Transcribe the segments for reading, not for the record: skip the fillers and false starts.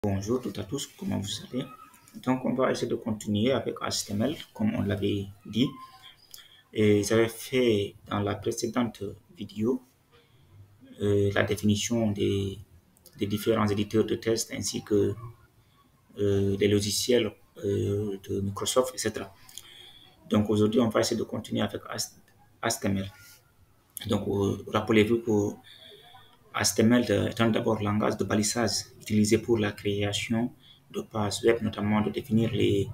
Bonjour toutes à tous, comment vous allez? Donc, on va essayer de continuer avec HTML, comme on l'avait dit. Et j'avais fait dans la précédente vidéo la définition des différents éditeurs de tests ainsi que des logiciels de Microsoft, etc. Donc, aujourd'hui, on va essayer de continuer avec HTML. Donc, rappelez-vous que HTML est d'abord langage de balisage utilisé pour la création de pages web, notamment de définir les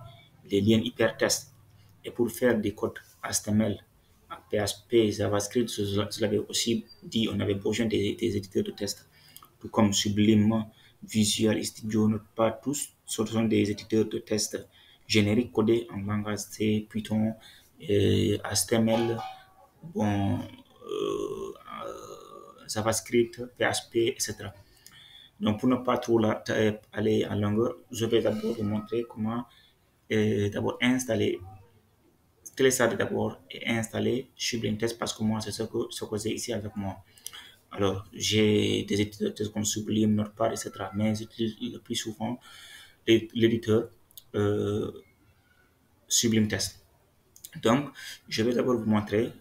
liens hypertextes. Et pour faire des codes HTML, PHP, JavaScript, je l'avais aussi dit, on avait besoin des éditeurs de test, tout comme Sublime, Visual Studio, Notepad, tous, ce sont des éditeurs de test génériques codés en langage C, Python, HTML, bon, JavaScript, PHP, etc. Donc, pour ne pas trop aller en longueur, je vais d'abord vous montrer comment d'abord télécharger d'abord et installer Sublime Text parce que moi, c'est ce que j'ai ici avec moi. Alors, j'ai des éditeurs comme Sublime, Notepad, etc. Mais j'utilise le plus souvent l'éditeur euh, Sublime Text. Donc, je vais d'abord vous montrer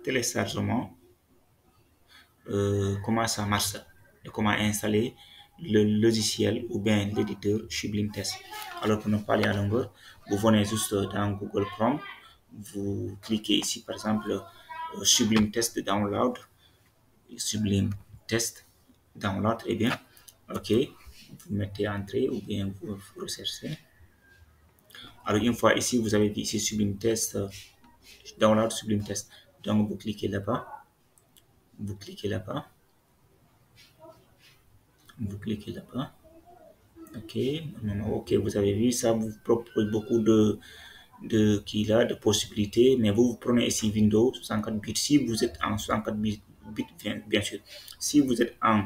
téléchargement, comment ça marche et comment installer le logiciel ou bien l'éditeur Sublime Text. Alors, pour ne pas aller à longueur, vous venez juste dans Google Chrome, vous cliquez ici par exemple Sublime Text Download, Sublime Text Download, très bien. Ok, vous mettez entrée ou bien vous recherchez. Alors, une fois ici, vous avez vu ici Sublime Text, Download Sublime Text. Donc, vous cliquez là-bas, vous cliquez là-bas, vous cliquez là-bas. Ok, ok, vous avez vu, ça vous propose beaucoup de possibilités, mais vous prenez ici Windows 64 bits. Si vous êtes en 64 bits, bien sûr. Si vous êtes en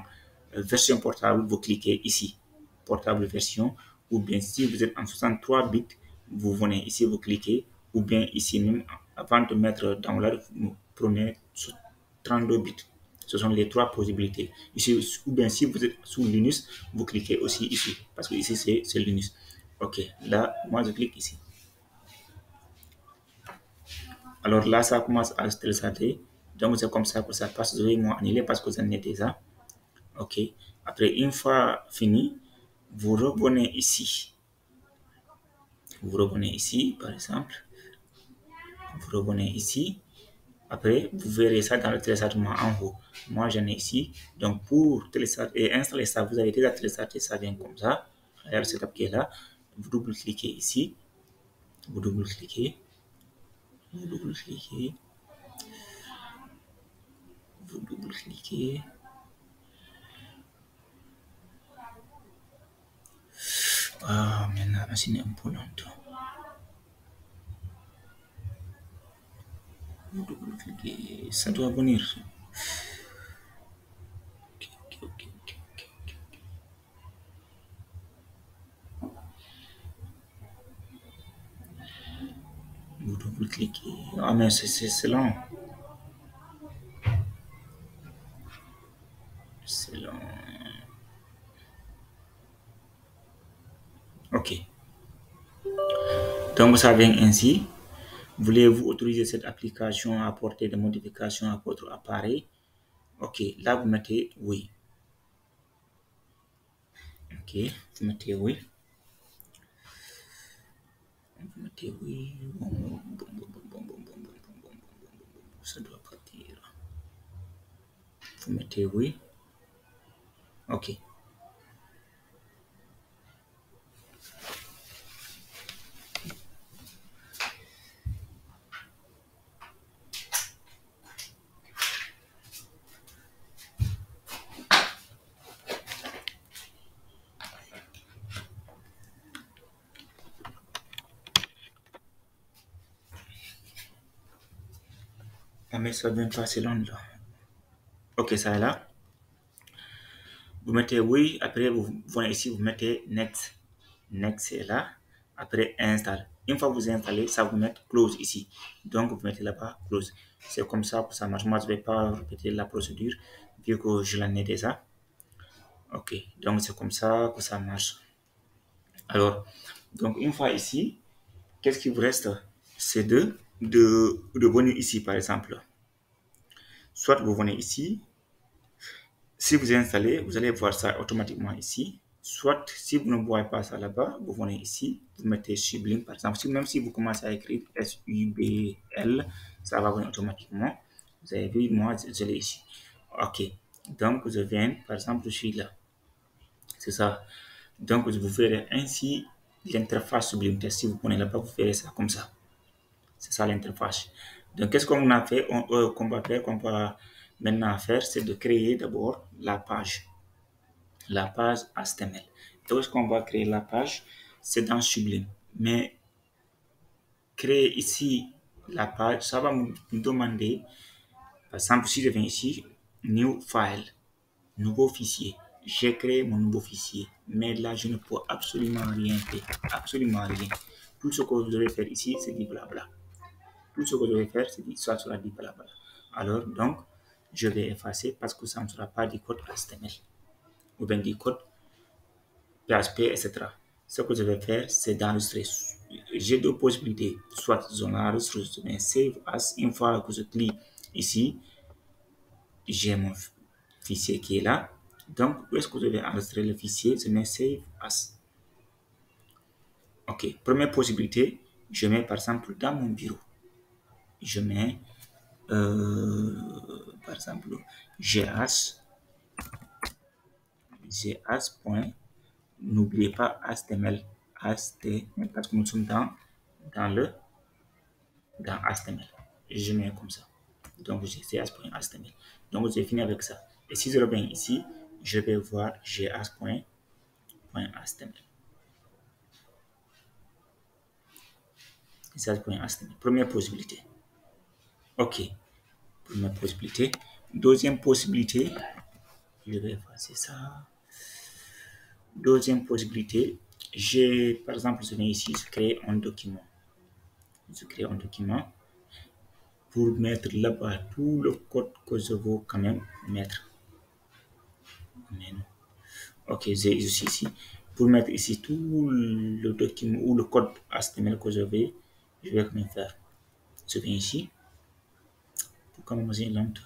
version portable, vous cliquez ici, portable version, ou bien si vous êtes en 63 bits, vous venez ici, vous cliquez, ou bien ici même, avant de mettre download, vous prenez 32 bits. Ce sont les trois possibilités. Ici, ou bien si vous êtes sous Linux, vous cliquez aussi ici, parce que ici c'est Linux. Ok, là, moi je clique ici. Alors là, ça commence à se télécharger. Donc c'est comme ça que ça passe. Je vais moi annuler parce que j'en ai déjà. Ok. Après, une fois fini, vous revenez ici. Vous revenez ici, par exemple. Vous revenez ici. Après, vous verrez ça dans le téléchargement en haut. Moi, j'en ai ici. Donc, pour télécharger et installer ça, vous avez déjà téléchargé ça bien comme ça. Regardez cette app qui est là. Vous double-cliquez ici. Vous double-cliquez. Vous double-cliquez. Vous double-cliquez. Ah, mais la machine est un peu lente. Vous double-cliquez. Ça doit venir. Ok. Vous double-cliquez. Ah, mais c'est lent. C'est lent. Ok. Donc, ça vient ainsi. Voulez-vous autoriser cette application à apporter des modifications à votre appareil? Ok. Là, vous mettez oui. Ok. Vous mettez oui. Vous mettez oui. Ça doit partir. Vous mettez oui. Ok. Ah, mais ça vient pas assez long là. Ok, ça est là. Vous mettez oui, après vous venez ici, vous mettez next. Next est là. Après install. Une fois que vous installez, ça vous met close ici. Donc vous mettez là-bas close. C'est comme ça que ça marche. Moi, je ne vais pas répéter la procédure vu que je l'en ai déjà. Ok, donc c'est comme ça que ça marche. Alors, donc une fois ici, qu'est-ce qui vous reste? C'est de venir ici, par exemple. Soit vous venez ici, si vous installez, vous allez voir ça automatiquement ici. Soit, si vous ne voyez pas ça là-bas, vous venez ici, vous mettez Sublime, par exemple. Même si vous commencez à écrire SUBL, ça va venir automatiquement. Vous avez vu, moi, je l'ai ici. OK. Donc, je viens, par exemple, je suis là. C'est ça. Donc, vous verrez ainsi l'interface Sublime Text. Si vous prenez là-bas, vous verrez ça comme ça. C'est ça l'interface. Donc, qu'est-ce qu'on a fait, qu'on va faire, qu'on va maintenant faire, c'est de créer d'abord la page HTML. Et où est-ce qu'on va créer la page? C'est dans Sublime. Mais créer ici la page, ça va me demander, par exemple, si je viens ici, New File, nouveau fichier. J'ai créé mon nouveau fichier, mais là, je ne peux absolument rien faire. Absolument rien. Tout ce que vous devez faire ici, c'est du blabla. Tout ce que je vais faire, c'est ça sera du blabla. Alors, donc, je vais effacer parce que ça ne sera pas du code HTML ou bien du code PHP, etc. Ce que je vais faire, c'est d'enregistrer. J'ai deux possibilités. Soit je l'enregistre, je mets Save As. Une fois que je clique ici, j'ai mon fichier qui est là. Donc, où est-ce que je vais enregistrer le fichier? Je mets Save As. OK. Première possibilité, je mets par exemple dans mon bureau. Je mets, par exemple, GH, GH. N'oubliez pas HTML, HTML, parce que nous sommes dans le dans HTML. Je mets comme ça. Donc, j'ai ch.html. Donc, j'ai fini avec ça. Et si je reviens ici, je vais voir gh.html. ch.html. Première possibilité. OK. Première possibilité. Deuxième possibilité, je vais effacer ça. Deuxième possibilité, j'ai, par exemple, je viens ici, je crée un document. Je crée un document pour mettre là-bas tout le code que je veux quand même mettre. Ok, je suis ici. Pour mettre ici tout le document ou le code HTML que je vais quand même faire. Je viens ici. Pour commencer lente.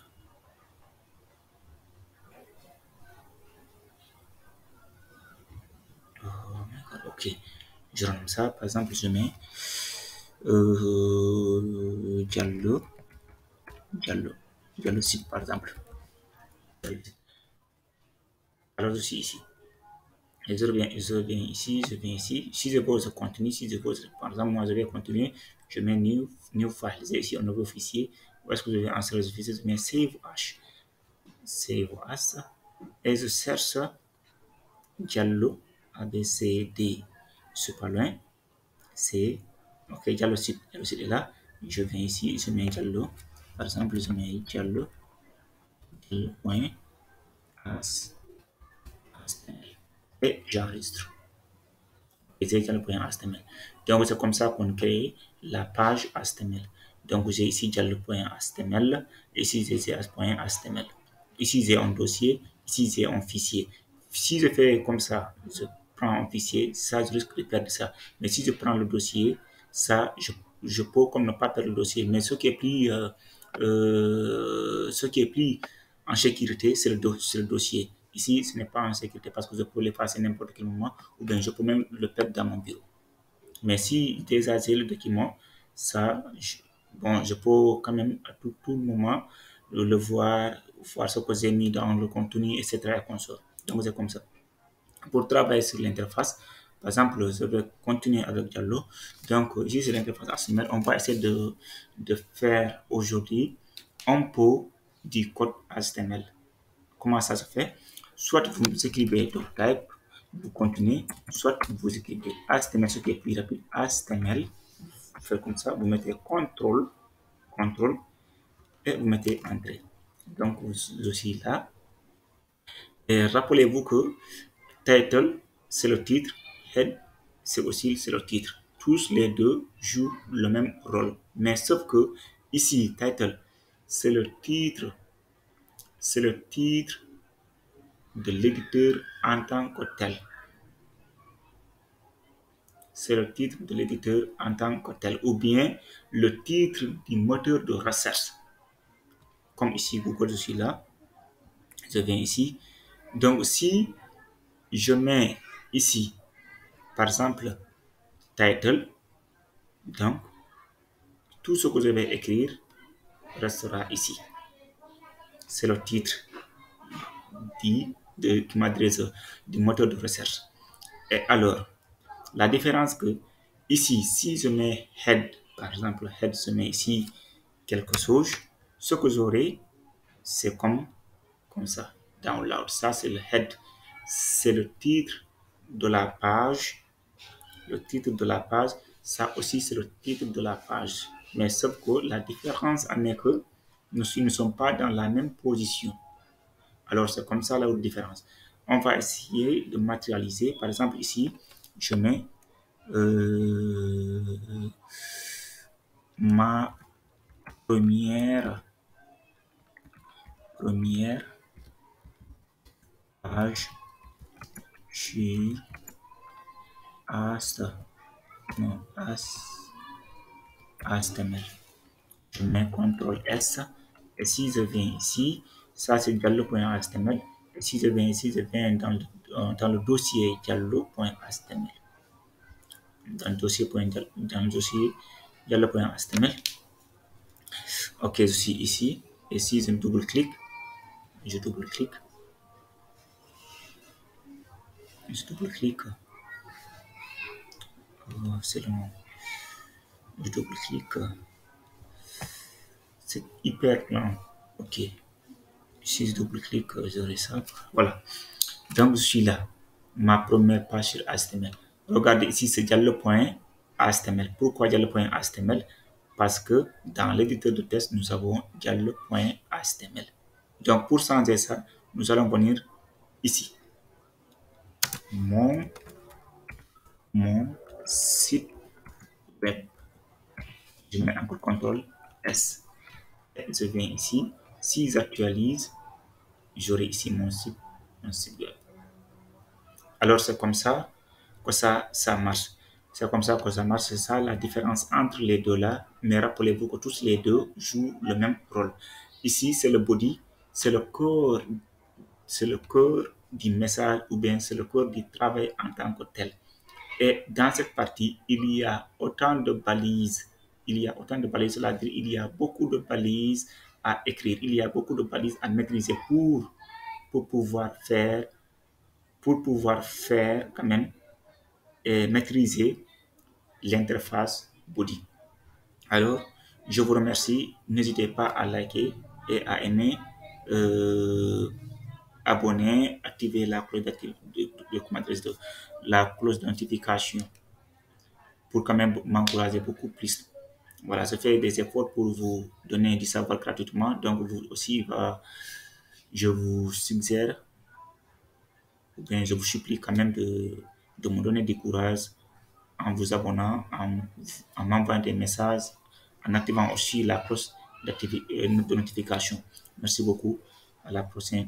Oh my god, ok. Je rends ça. Par exemple, je mets Diallo. Diallo site par exemple. Alors je suis ici. Et je viens ici, je viens ici. Si je pose contenu, si je pose, par exemple, moi je vais continuer, je mets new file. J'ai ici un nouveau fichier. Où est-ce que je vais insérer ce fichier? Je mets save as. Save as. Et je cherche Diallo ABCD. Je suis pas loin. C'est ok, Diallo site. Diallo site est là. Je viens ici, je mets Diallo. Par exemple, je mets Diallo. Point as. Et j'enregistre. HTML. Donc, c'est comme ça qu'on crée la page HTML. Donc, j'ai ici Diallo.html, ici j'ai cs.html. Ici, j'ai un dossier, ici, j'ai un fichier. Si je fais comme ça, je prends un fichier, ça, je risque de perdre ça. Mais si je prends le dossier, ça, je peux comme ne pas perdre le dossier. Mais ce qui est plus en sécurité, c'est le dossier. Ici, ce n'est pas en sécurité parce que je peux l'effacer n'importe quel moment ou bien je peux même le perdre dans mon bureau. Mais si déjà j'ai le document, ça, bon, je peux quand même à tout moment le voir ce que j'ai mis dans le contenu, etc. Donc, c'est comme ça. Pour travailler sur l'interface, par exemple, je vais continuer avec Diallo. Donc, ici, c'est l'interface HTML. On va essayer de faire aujourd'hui un peu du code HTML. Comment ça se fait? Soit vous écrivez type, vous continuez, soit vous écrivez HTML, ce qui est plus rapide, HTML, vous faites comme ça, vous mettez CTRL, et vous mettez Entrée. Donc, je suis là. Et rappelez-vous que title, c'est le titre, head, c'est le titre. Tous les deux jouent le même rôle. Mais sauf que ici, title, c'est le titre, c'est le titre de l'éditeur en tant que tel. C'est le titre de l'éditeur en tant que tel, ou bien le titre du moteur de recherche. Comme ici, Google, je suis là, je viens ici. Donc, si je mets ici, par exemple, title, donc, tout ce que je vais écrire restera ici. C'est le titre qui m'adresse du moteur de recherche. Et alors, la différence que ici, si je mets head, par exemple, head, je mets ici quelque chose, ce que j'aurai, c'est comme ça, download. Ça, c'est le head. C'est le titre de la page. Le titre de la page, ça aussi, c'est le titre de la page. Mais sauf que la différence en est que nous ne sommes pas dans la même position. Alors, c'est comme ça la différence. On va essayer de matérialiser. Par exemple, ici, je mets ma première page sur HTML. Je mets CTRL S et si je viens ici, ça c'est diallo.html. Et si je viens ici, je viens dans le dossier diallo.html. Dans le dossier diallo.html. Ok, je suis ici. Et si je double-clique, je double-clique. C'est le nom. Je double-clique. C'est hyper lent. Ok. Si je double-clique, j'aurai ça. Voilà. Donc, je suis là. Ma première page sur HTML. Regardez ici, c'est diallo.html. Pourquoi diallo.html? Parce que dans l'éditeur de test, nous avons diallo.html. Donc, pour changer ça, nous allons venir ici. Mon site web. Je mets encore CTRL S. Je viens ici. Si j'actualise, j'aurai ici mon site web. Alors, c'est comme ça que ça marche. C'est comme ça que ça marche. C'est ça la différence entre les deux là. Mais rappelez-vous que tous les deux jouent le même rôle. Ici, c'est le body, c'est le corps du message ou bien c'est le corps du travail en tant que tel. Et dans cette partie, il y a autant de balises. C'est-à-dire il y a beaucoup de balises à écrire. Il y a beaucoup de balises à maîtriser pour pouvoir faire quand même et maîtriser l'interface body. Alors, je vous remercie. N'hésitez pas à liker et à aimer, abonner, activer la cloche de notification pour quand même m'encourager beaucoup plus. Voilà, je fais des efforts pour vous donner du savoir gratuitement. Donc, vous aussi, je vous suggère, ou bien je vous supplie quand même de me donner du courage en vous abonnant, en m'envoyant des messages, en activant aussi la cloche de notification. Merci beaucoup. À la prochaine.